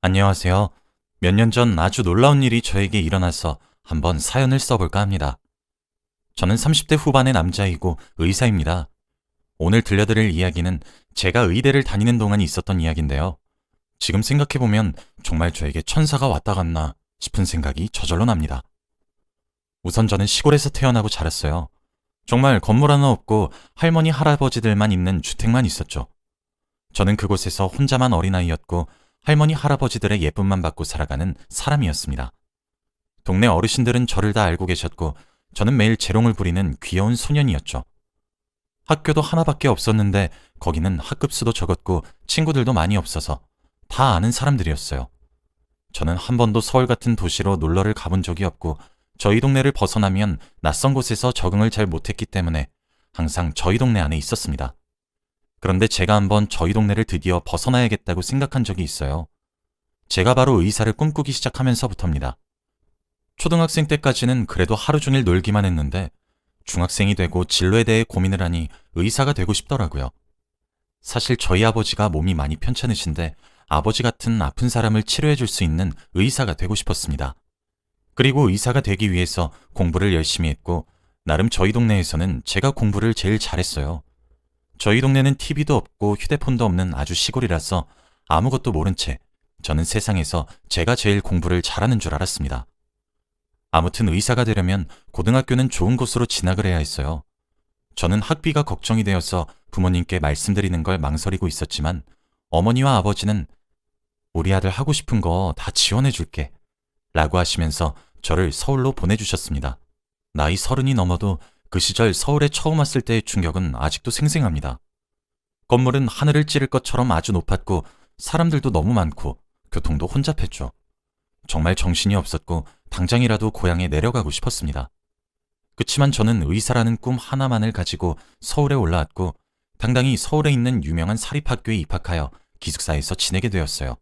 안녕하세요. 몇 년 전 아주 놀라운 일이 저에게 일어나서 한번 사연을 써볼까 합니다. 저는 30대 후반의 남자이고 의사입니다. 오늘 들려드릴 이야기는 제가 의대를 다니는 동안 있었던 이야기인데요. 지금 생각해보면 정말 저에게 천사가 왔다 갔나 싶은 생각이 저절로 납니다. 우선 저는 시골에서 태어나고 자랐어요. 정말 건물 하나 없고 할머니, 할아버지들만 있는 주택만 있었죠. 저는 그곳에서 혼자만 어린아이였고 할머니, 할아버지들의 예쁨만 받고 살아가는 사람이었습니다. 동네 어르신들은 저를 다 알고 계셨고 저는 매일 재롱을 부리는 귀여운 소년이었죠. 학교도 하나밖에 없었는데 거기는 학급 수도 적었고 친구들도 많이 없어서 다 아는 사람들이었어요. 저는 한 번도 서울 같은 도시로 놀러를 가본 적이 없고 저희 동네를 벗어나면 낯선 곳에서 적응을 잘 못했기 때문에 항상 저희 동네 안에 있었습니다. 그런데 제가 한번 저희 동네를 드디어 벗어나야겠다고 생각한 적이 있어요. 제가 바로 의사를 꿈꾸기 시작하면서부터입니다. 초등학생 때까지는 그래도 하루 종일 놀기만 했는데 중학생이 되고 진로에 대해 고민을 하니 의사가 되고 싶더라고요. 사실 저희 아버지가 몸이 많이 편찮으신데 아버지 같은 아픈 사람을 치료해 줄 수 있는 의사가 되고 싶었습니다. 그리고 의사가 되기 위해서 공부를 열심히 했고 나름 저희 동네에서는 제가 공부를 제일 잘했어요. 저희 동네는 TV도 없고 휴대폰도 없는 아주 시골이라서 아무것도 모른 채 저는 세상에서 제가 제일 공부를 잘하는 줄 알았습니다. 아무튼 의사가 되려면 고등학교는 좋은 곳으로 진학을 해야 했어요. 저는 학비가 걱정이 되어서 부모님께 말씀드리는 걸 망설이고 있었지만 어머니와 아버지는 우리 아들 하고 싶은 거 다 지원해 줄게 라고 하시면서 저를 서울로 보내주셨습니다. 나이 30이 넘어도 그 시절 서울에 처음 왔을 때의 충격은 아직도 생생합니다. 건물은 하늘을 찌를 것처럼 아주 높았고 사람들도 너무 많고 교통도 혼잡했죠. 정말 정신이 없었고 당장이라도 고향에 내려가고 싶었습니다. 그치만 저는 의사라는 꿈 하나만을 가지고 서울에 올라왔고 당당히 서울에 있는 유명한 사립학교에 입학하여 기숙사에서 지내게 되었어요.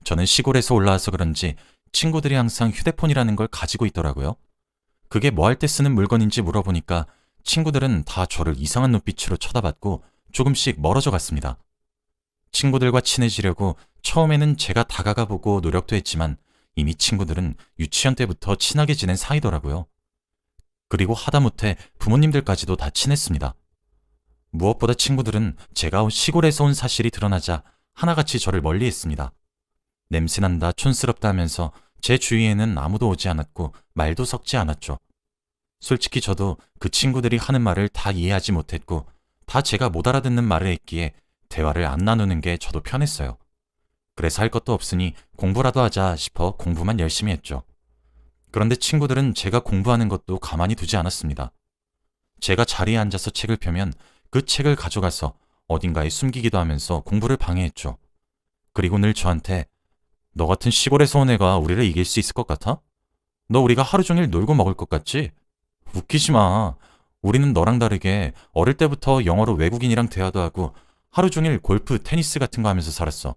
저는 시골에서 올라와서 그런지 친구들이 항상 휴대폰이라는 걸 가지고 있더라고요. 그게 뭐 할 때 쓰는 물건인지 물어보니까 친구들은 다 저를 이상한 눈빛으로 쳐다봤고 조금씩 멀어져 갔습니다. 친구들과 친해지려고 처음에는 제가 다가가보고 노력도 했지만 이미 친구들은 유치원 때부터 친하게 지낸 사이더라고요. 그리고 하다못해 부모님들까지도 다 친했습니다. 무엇보다 친구들은 제가 시골에서 온 사실이 드러나자 하나같이 저를 멀리했습니다. 냄새난다, 촌스럽다 하면서 제 주위에는 아무도 오지 않았고 말도 섞지 않았죠. 솔직히 저도 그 친구들이 하는 말을 다 이해하지 못했고 다 제가 못 알아듣는 말을 했기에 대화를 안 나누는 게 저도 편했어요. 그래서 할 것도 없으니 공부라도 하자 싶어 공부만 열심히 했죠. 그런데 친구들은 제가 공부하는 것도 가만히 두지 않았습니다. 제가 자리에 앉아서 책을 펴면 그 책을 가져가서 어딘가에 숨기기도 하면서 공부를 방해했죠. 그리고 늘 저한테 너 같은 시골에서 온 애가 우리를 이길 수 있을 것 같아? 너 우리가 하루 종일 놀고 먹을 것 같지? 웃기지 마. 우리는 너랑 다르게 어릴 때부터 영어로 외국인이랑 대화도 하고 하루 종일 골프, 테니스 같은 거 하면서 살았어.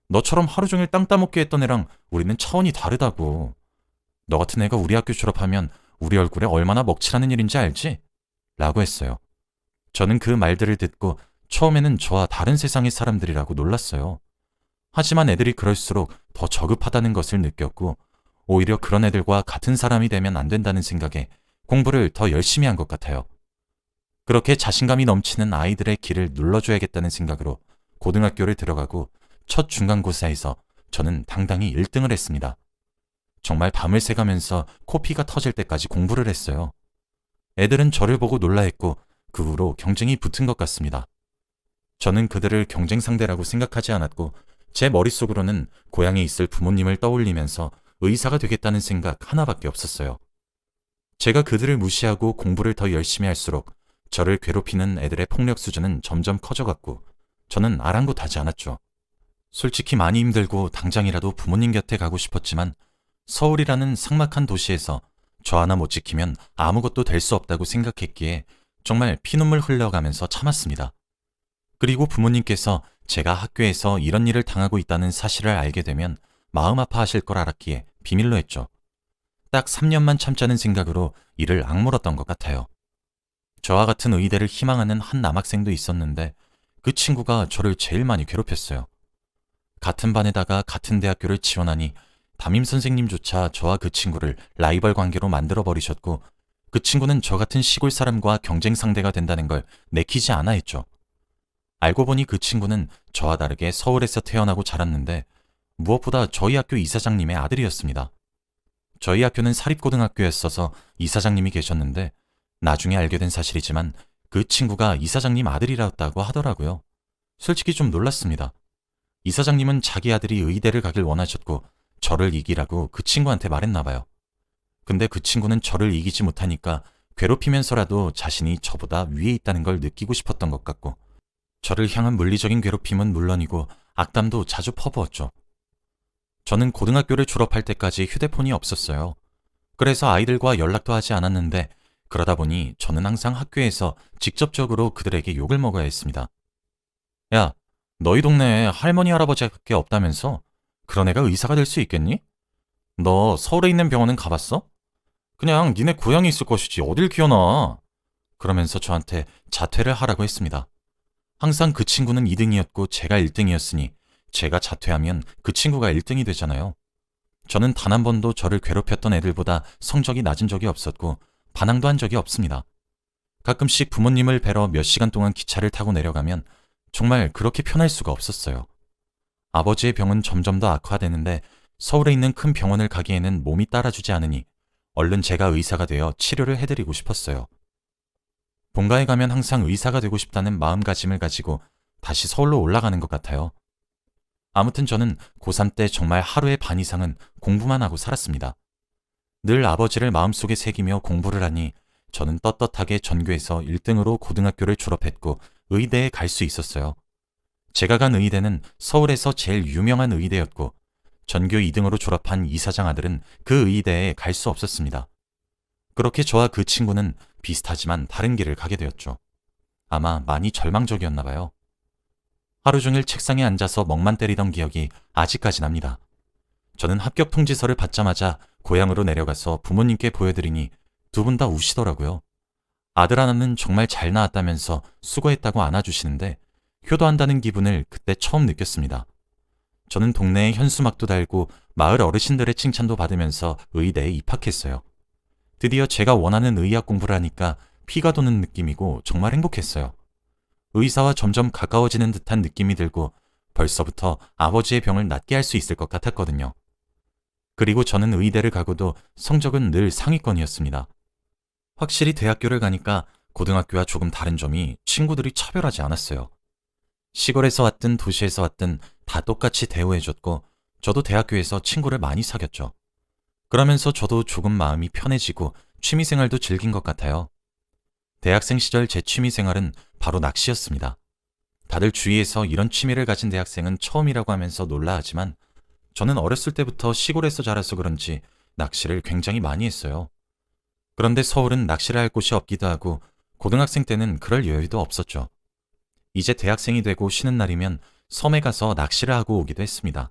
너처럼 하루 종일 땅 따먹기 했던 애랑 우리는 차원이 다르다고. 너 같은 애가 우리 학교 졸업하면 우리 얼굴에 얼마나 먹칠하는 일인지 알지? 라고 했어요. 저는 그 말들을 듣고 처음에는 저와 다른 세상의 사람들이라고 놀랐어요. 하지만 애들이 그럴수록 더 저급하다는 것을 느꼈고 오히려 그런 애들과 같은 사람이 되면 안 된다는 생각에 공부를 더 열심히 한 것 같아요. 그렇게 자신감이 넘치는 아이들의 길을 눌러줘야겠다는 생각으로 고등학교를 들어가고 첫 중간고사에서 저는 당당히 1등을 했습니다. 정말 밤을 새가면서 코피가 터질 때까지 공부를 했어요. 애들은 저를 보고 놀라했고 그 후로 경쟁이 붙은 것 같습니다. 저는 그들을 경쟁 상대라고 생각하지 않았고 제 머릿속으로는 고향에 있을 부모님을 떠올리면서 의사가 되겠다는 생각 하나밖에 없었어요. 제가 그들을 무시하고 공부를 더 열심히 할수록 저를 괴롭히는 애들의 폭력 수준은 점점 커져갔고 저는 아랑곳하지 않았죠. 솔직히 많이 힘들고 당장이라도 부모님 곁에 가고 싶었지만 서울이라는 삭막한 도시에서 저 하나 못 지키면 아무것도 될 수 없다고 생각했기에 정말 피눈물 흘려가면서 참았습니다. 그리고 부모님께서 제가 학교에서 이런 일을 당하고 있다는 사실을 알게 되면 마음 아파하실 걸 알았기에 비밀로 했죠. 딱 3년만 참자는 생각으로 이를 악물었던 것 같아요. 저와 같은 의대를 희망하는 한 남학생도 있었는데 그 친구가 저를 제일 많이 괴롭혔어요. 같은 반에다가 같은 대학교를 지원하니 담임 선생님조차 저와 그 친구를 라이벌 관계로 만들어버리셨고 그 친구는 저 같은 시골 사람과 경쟁 상대가 된다는 걸 내키지 않아 했죠. 알고 보니 그 친구는 저와 다르게 서울에서 태어나고 자랐는데 무엇보다 저희 학교 이사장님의 아들이었습니다. 저희 학교는 사립고등학교였어서 이사장님이 계셨는데 나중에 알게 된 사실이지만 그 친구가 이사장님 아들이라고 하더라고요. 솔직히 좀 놀랐습니다. 이사장님은 자기 아들이 의대를 가길 원하셨고 저를 이기라고 그 친구한테 말했나 봐요. 근데 그 친구는 저를 이기지 못하니까 괴롭히면서라도 자신이 저보다 위에 있다는 걸 느끼고 싶었던 것 같고 저를 향한 물리적인 괴롭힘은 물론이고 악담도 자주 퍼부었죠. 저는 고등학교를 졸업할 때까지 휴대폰이 없었어요. 그래서 아이들과 연락도 하지 않았는데 그러다 보니 저는 항상 학교에서 직접적으로 그들에게 욕을 먹어야 했습니다. 야, 너희 동네에 할머니 할아버지밖에 없다면서? 그런 애가 의사가 될 수 있겠니? 너 서울에 있는 병원은 가봤어? 그냥 니네 고향에 있을 것이지 어딜 기어나. 그러면서 저한테 자퇴를 하라고 했습니다. 항상 그 친구는 2등이었고 제가 1등이었으니 제가 자퇴하면 그 친구가 1등이 되잖아요. 저는 단 한 번도 저를 괴롭혔던 애들보다 성적이 낮은 적이 없었고 반항도 한 적이 없습니다. 가끔씩 부모님을 뵈러 몇 시간 동안 기차를 타고 내려가면 정말 그렇게 편할 수가 없었어요. 아버지의 병은 점점 더 악화되는데 서울에 있는 큰 병원을 가기에는 몸이 따라주지 않으니 얼른 제가 의사가 되어 치료를 해드리고 싶었어요. 본가에 가면 항상 의사가 되고 싶다는 마음가짐을 가지고 다시 서울로 올라가는 것 같아요. 아무튼 저는 고3 때 정말 하루의 반 이상은 공부만 하고 살았습니다. 늘 아버지를 마음속에 새기며 공부를 하니 저는 떳떳하게 전교에서 1등으로 고등학교를 졸업했고 의대에 갈 수 있었어요. 제가 간 의대는 서울에서 제일 유명한 의대였고 전교 2등으로 졸업한 이사장 아들은 그 의대에 갈 수 없었습니다. 그렇게 저와 그 친구는 비슷하지만 다른 길을 가게 되었죠. 아마 많이 절망적이었나 봐요. 하루 종일 책상에 앉아서 멍만 때리던 기억이 아직까지 납니다. 저는 합격 통지서를 받자마자 고향으로 내려가서 부모님께 보여드리니 두 분 다 우시더라고요. 아들 하나는 정말 잘 나왔다면서 수고했다고 안아주시는데 효도한다는 기분을 그때 처음 느꼈습니다. 저는 동네에 현수막도 달고 마을 어르신들의 칭찬도 받으면서 의대에 입학했어요. 드디어 제가 원하는 의학 공부를 하니까 피가 도는 느낌이고 정말 행복했어요. 의사와 점점 가까워지는 듯한 느낌이 들고 벌써부터 아버지의 병을 낫게 할 수 있을 것 같았거든요. 그리고 저는 의대를 가고도 성적은 늘 상위권이었습니다. 확실히 대학교를 가니까 고등학교와 조금 다른 점이 친구들이 차별하지 않았어요. 시골에서 왔든 도시에서 왔든 다 똑같이 대우해줬고 저도 대학교에서 친구를 많이 사귀었죠. 그러면서 저도 조금 마음이 편해지고 취미생활도 즐긴 것 같아요. 대학생 시절 제 취미생활은 바로 낚시였습니다. 다들 주위에서 이런 취미를 가진 대학생은 처음이라고 하면서 놀라하지만 저는 어렸을 때부터 시골에서 자라서 그런지 낚시를 굉장히 많이 했어요. 그런데 서울은 낚시를 할 곳이 없기도 하고 고등학생 때는 그럴 여유도 없었죠. 이제 대학생이 되고 쉬는 날이면 섬에 가서 낚시를 하고 오기도 했습니다.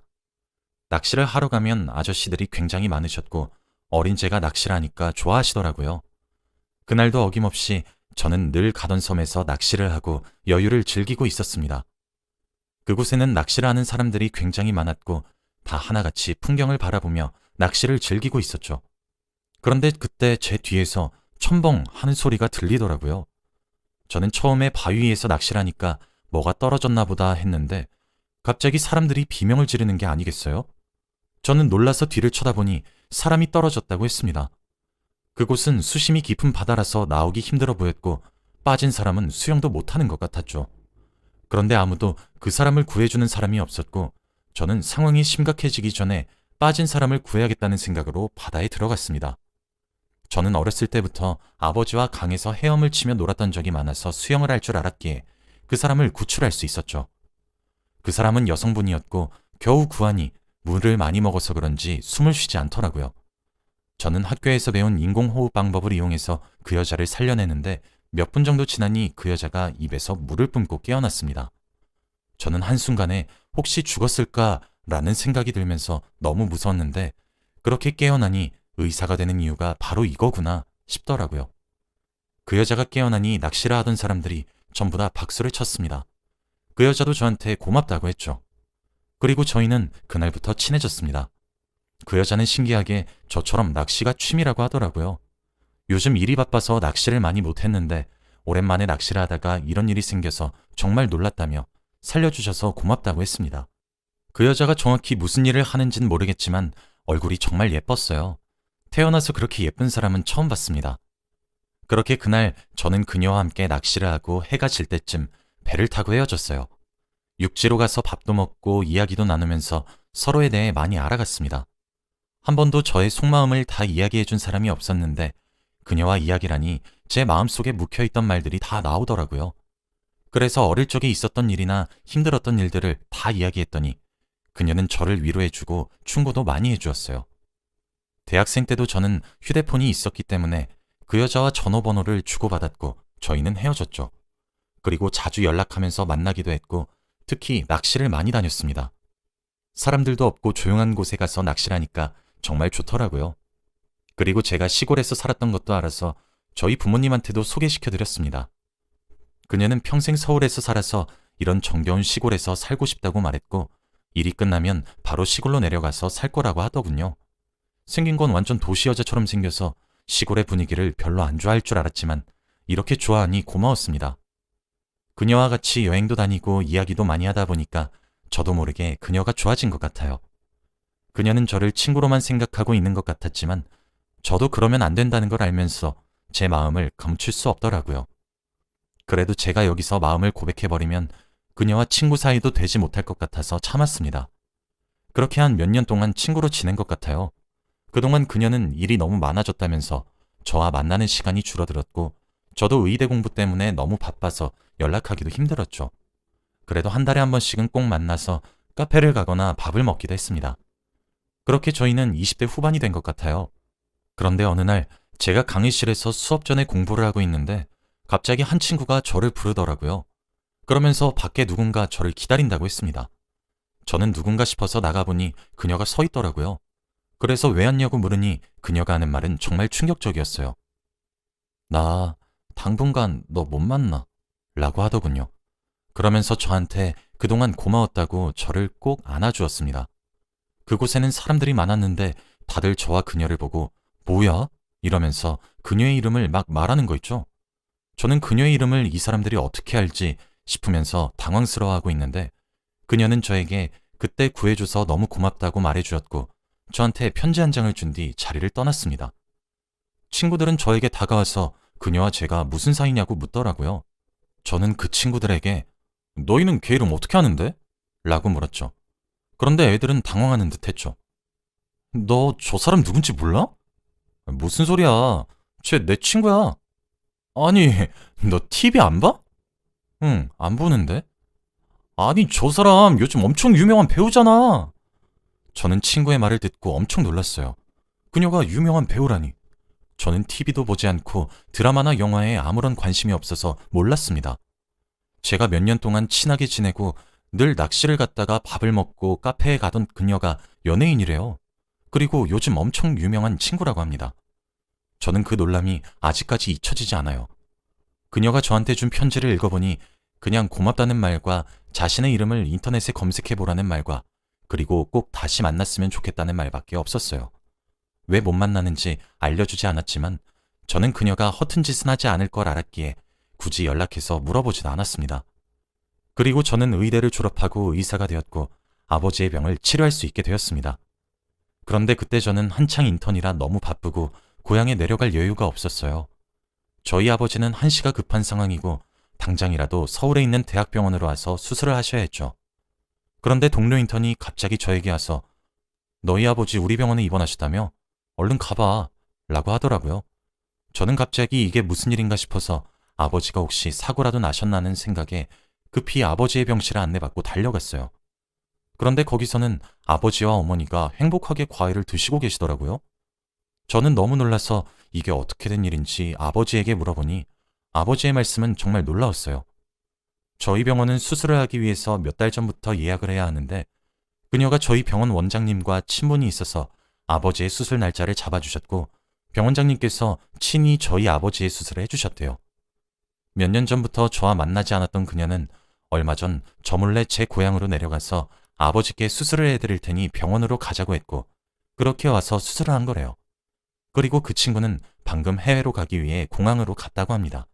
낚시를 하러 가면 아저씨들이 굉장히 많으셨고 어린 제가 낚시를 하니까 좋아하시더라고요. 그날도 어김없이 저는 늘 가던 섬에서 낚시를 하고 여유를 즐기고 있었습니다. 그곳에는 낚시를 하는 사람들이 굉장히 많았고 다 하나같이 풍경을 바라보며 낚시를 즐기고 있었죠. 그런데 그때 제 뒤에서 첨벙 하는 소리가 들리더라고요. 저는 처음에 바위 위에서 낚시를 하니까 뭐가 떨어졌나 보다 했는데 갑자기 사람들이 비명을 지르는 게 아니겠어요? 저는 놀라서 뒤를 쳐다보니 사람이 떨어졌다고 했습니다. 그곳은 수심이 깊은 바다라서 나오기 힘들어 보였고 빠진 사람은 수영도 못하는 것 같았죠. 그런데 아무도 그 사람을 구해주는 사람이 없었고 저는 상황이 심각해지기 전에 빠진 사람을 구해야겠다는 생각으로 바다에 들어갔습니다. 저는 어렸을 때부터 아버지와 강에서 헤엄을 치며 놀았던 적이 많아서 수영을 할 줄 알았기에 그 사람을 구출할 수 있었죠. 그 사람은 여성분이었고 겨우 구하니 물을 많이 먹어서 그런지 숨을 쉬지 않더라고요. 저는 학교에서 배운 인공호흡 방법을 이용해서 그 여자를 살려내는데 몇 분 정도 지나니 그 여자가 입에서 물을 뿜고 깨어났습니다. 저는 한순간에 혹시 죽었을까라는 생각이 들면서 너무 무서웠는데 그렇게 깨어나니 의사가 되는 이유가 바로 이거구나 싶더라고요. 그 여자가 깨어나니 낚시를 하던 사람들이 전부 다 박수를 쳤습니다. 그 여자도 저한테 고맙다고 했죠. 그리고 저희는 그날부터 친해졌습니다. 그 여자는 신기하게 저처럼 낚시가 취미라고 하더라고요. 요즘 일이 바빠서 낚시를 많이 못했는데 오랜만에 낚시를 하다가 이런 일이 생겨서 정말 놀랐다며 살려주셔서 고맙다고 했습니다. 그 여자가 정확히 무슨 일을 하는지는 모르겠지만 얼굴이 정말 예뻤어요. 태어나서 그렇게 예쁜 사람은 처음 봤습니다. 그렇게 그날 저는 그녀와 함께 낚시를 하고 해가 질 때쯤 배를 타고 헤어졌어요. 육지로 가서 밥도 먹고 이야기도 나누면서 서로에 대해 많이 알아갔습니다. 한 번도 저의 속마음을 다 이야기해준 사람이 없었는데 그녀와 이야기라니 제 마음속에 묵혀있던 말들이 다 나오더라고요. 그래서 어릴 적에 있었던 일이나 힘들었던 일들을 다 이야기했더니 그녀는 저를 위로해주고 충고도 많이 해주었어요. 대학생 때도 저는 휴대폰이 있었기 때문에 그 여자와 전화번호를 주고받았고 저희는 헤어졌죠. 그리고 자주 연락하면서 만나기도 했고 특히 낚시를 많이 다녔습니다. 사람들도 없고 조용한 곳에 가서 낚시를 하니까 정말 좋더라고요. 그리고 제가 시골에서 살았던 것도 알아서 저희 부모님한테도 소개시켜드렸습니다. 그녀는 평생 서울에서 살아서 이런 정겨운 시골에서 살고 싶다고 말했고 일이 끝나면 바로 시골로 내려가서 살 거라고 하더군요. 생긴 건 완전 도시 여자처럼 생겨서 시골의 분위기를 별로 안 좋아할 줄 알았지만 이렇게 좋아하니 고마웠습니다. 그녀와 같이 여행도 다니고 이야기도 많이 하다 보니까 저도 모르게 그녀가 좋아진 것 같아요. 그녀는 저를 친구로만 생각하고 있는 것 같았지만 저도 그러면 안 된다는 걸 알면서 제 마음을 감출 수 없더라고요. 그래도 제가 여기서 마음을 고백해버리면 그녀와 친구 사이도 되지 못할 것 같아서 참았습니다. 그렇게 한 몇 년 동안 친구로 지낸 것 같아요. 그동안 그녀는 일이 너무 많아졌다면서 저와 만나는 시간이 줄어들었고 저도 의대 공부 때문에 너무 바빠서 연락하기도 힘들었죠. 그래도 한 달에 한 번씩은 꼭 만나서 카페를 가거나 밥을 먹기도 했습니다. 그렇게 저희는 20대 후반이 된 것 같아요. 그런데 어느 날 제가 강의실에서 수업 전에 공부를 하고 있는데 갑자기 한 친구가 저를 부르더라고요. 그러면서 밖에 누군가 저를 기다린다고 했습니다. 저는 누군가 싶어서 나가보니 그녀가 서 있더라고요. 그래서 왜 왔냐고 물으니 그녀가 하는 말은 정말 충격적이었어요. 나 당분간 너 못 만나 라고 하더군요. 그러면서 저한테 그동안 고마웠다고 저를 꼭 안아주었습니다. 그곳에는 사람들이 많았는데 다들 저와 그녀를 보고 뭐야? 이러면서 그녀의 이름을 막 말하는 거 있죠. 저는 그녀의 이름을 이 사람들이 어떻게 알지 싶으면서 당황스러워하고 있는데 그녀는 저에게 그때 구해줘서 너무 고맙다고 말해주었고 저한테 편지 한 장을 준 뒤 자리를 떠났습니다. 친구들은 저에게 다가와서 그녀와 제가 무슨 사이냐고 묻더라고요. 저는 그 친구들에게 너희는 걔 이름 어떻게 아는데? 라고 물었죠. 그런데 애들은 당황하는 듯 했죠. 너 저 사람 누군지 몰라? 무슨 소리야. 쟤 내 친구야. 아니, 너 TV 안 봐? 응, 안 보는데. 아니, 저 사람 요즘 엄청 유명한 배우잖아. 저는 친구의 말을 듣고 엄청 놀랐어요. 그녀가 유명한 배우라니. 저는 TV도 보지 않고 드라마나 영화에 아무런 관심이 없어서 몰랐습니다. 제가 몇 년 동안 친하게 지내고 늘 낚시를 갔다가 밥을 먹고 카페에 가던 그녀가 연예인이래요. 그리고 요즘 엄청 유명한 친구라고 합니다. 저는 그 놀람이 아직까지 잊혀지지 않아요. 그녀가 저한테 준 편지를 읽어보니 그냥 고맙다는 말과 자신의 이름을 인터넷에 검색해보라는 말과 그리고 꼭 다시 만났으면 좋겠다는 말밖에 없었어요. 왜 못 만나는지 알려주지 않았지만 저는 그녀가 허튼 짓은 하지 않을 걸 알았기에 굳이 연락해서 물어보지도 않았습니다. 그리고 저는 의대를 졸업하고 의사가 되었고 아버지의 병을 치료할 수 있게 되었습니다. 그런데 그때 저는 한창 인턴이라 너무 바쁘고 고향에 내려갈 여유가 없었어요. 저희 아버지는 한시가 급한 상황이고 당장이라도 서울에 있는 대학병원으로 와서 수술을 하셔야 했죠. 그런데 동료 인턴이 갑자기 저에게 와서 너희 아버지 우리 병원에 입원하셨다며? 얼른 가봐 라고 하더라고요. 저는 갑자기 이게 무슨 일인가 싶어서 아버지가 혹시 사고라도 나셨나는 생각에 급히 아버지의 병실에 안내받고 달려갔어요. 그런데 거기서는 아버지와 어머니가 행복하게 과일을 드시고 계시더라고요. 저는 너무 놀라서 이게 어떻게 된 일인지 아버지에게 물어보니 아버지의 말씀은 정말 놀라웠어요. 저희 병원은 수술을 하기 위해서 몇 달 전부터 예약을 해야 하는데 그녀가 저희 병원 원장님과 친분이 있어서 아버지의 수술 날짜를 잡아주셨고 병원장님께서 친히 저희 아버지의 수술을 해주셨대요. 몇 년 전부터 저와 만나지 않았던 그녀는 얼마 전 저 몰래 제 고향으로 내려가서 아버지께 수술을 해드릴 테니 병원으로 가자고 했고 그렇게 와서 수술을 한 거래요. 그리고 그 친구는 방금 해외로 가기 위해 공항으로 갔다고 합니다.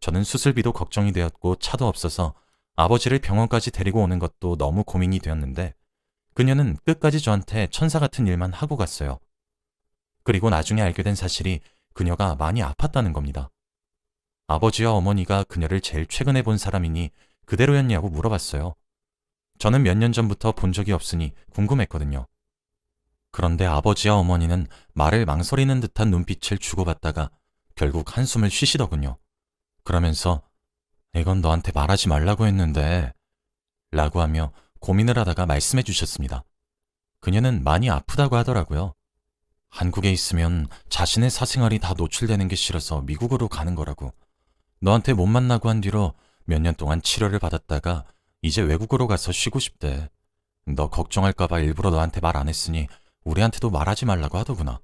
저는 수술비도 걱정이 되었고 차도 없어서 아버지를 병원까지 데리고 오는 것도 너무 고민이 되었는데 그녀는 끝까지 저한테 천사 같은 일만 하고 갔어요. 그리고 나중에 알게 된 사실이 그녀가 많이 아팠다는 겁니다. 아버지와 어머니가 그녀를 제일 최근에 본 사람이니 그대로였냐고 물어봤어요. 저는 몇 년 전부터 본 적이 없으니 궁금했거든요. 그런데 아버지와 어머니는 말을 망설이는 듯한 눈빛을 주고받다가 결국 한숨을 쉬시더군요. 그러면서 이건 너한테 말하지 말라고 했는데 라고 하며 고민을 하다가 말씀해 주셨습니다. 그녀는 많이 아프다고 하더라고요. 한국에 있으면 자신의 사생활이 다 노출되는 게 싫어서 미국으로 가는 거라고. 너한테 못 만나고 한 뒤로 몇 년 동안 치료를 받았다가 이제 외국으로 가서 쉬고 싶대. 너 걱정할까봐 일부러 너한테 말 안 했으니 우리한테도 말하지 말라고 하더구나.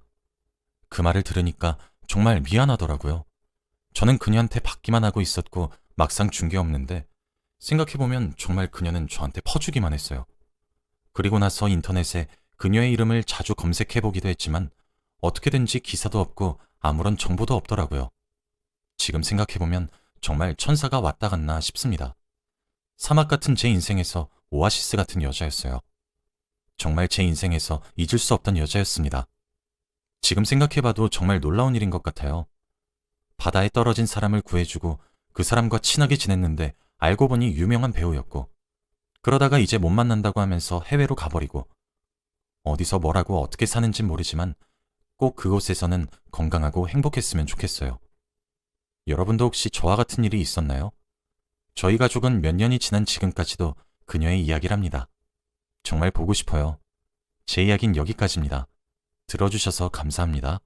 그 말을 들으니까 정말 미안하더라고요. 저는 그녀한테 받기만 하고 있었고 막상 준 게 없는데 생각해보면 정말 그녀는 저한테 퍼주기만 했어요. 그리고 나서 인터넷에 그녀의 이름을 자주 검색해보기도 했지만 어떻게든지 기사도 없고 아무런 정보도 없더라고요. 지금 생각해보면 정말 천사가 왔다 갔나 싶습니다. 사막 같은 제 인생에서 오아시스 같은 여자였어요. 정말 제 인생에서 잊을 수 없던 여자였습니다. 지금 생각해봐도 정말 놀라운 일인 것 같아요. 바다에 떨어진 사람을 구해주고 그 사람과 친하게 지냈는데 알고 보니 유명한 배우였고 그러다가 이제 못 만난다고 하면서 해외로 가버리고 어디서 뭐라고 어떻게 사는진 모르지만 꼭 그곳에서는 건강하고 행복했으면 좋겠어요. 여러분도 혹시 저와 같은 일이 있었나요? 저희 가족은 몇 년이 지난 지금까지도 그녀의 이야기를 합니다. 정말 보고 싶어요. 제 이야기는 여기까지입니다. 들어주셔서 감사합니다.